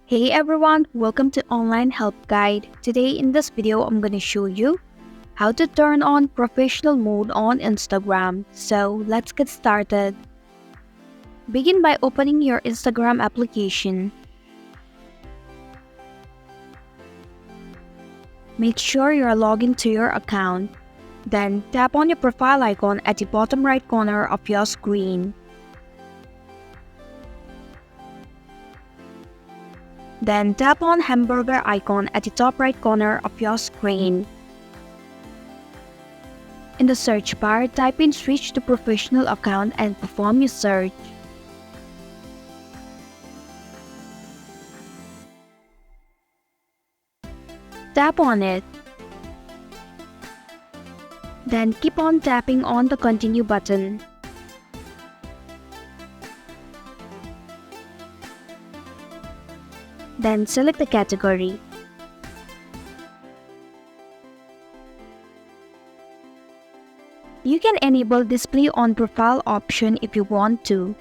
Hey everyone, welcome to Online Help Guide. Today in this video, I'm going to show you how to turn on professional mode on Instagram. So let's get started. Begin by opening your Instagram application. Make sure you are logged into your account. Then tap on your profile icon at the bottom right corner of your screen. Then tap on hamburger icon at the top right corner of your screen. In the search bar, type in switch to professional account and perform your search. Tap on it. Then keep on tapping on the continue button. Then select the category. You can enable display on profile option if you want to.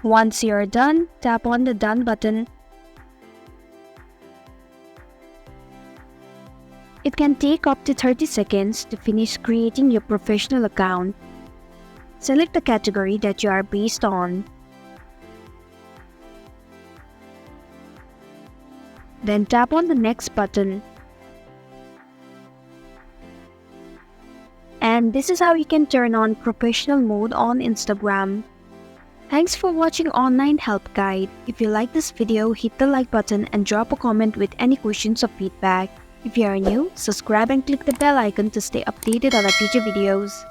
Once you're done, tap on the done button. It can take up to 30 seconds to finish creating your professional account. Select the category that you are based on. Then tap on the next button. And this is how you can turn on professional mode on Instagram. Thanks for watching Online Help Guide. If you like this video, hit the like button and drop a comment with any questions or feedback. If you are new, subscribe and click the bell icon to stay updated on our future videos.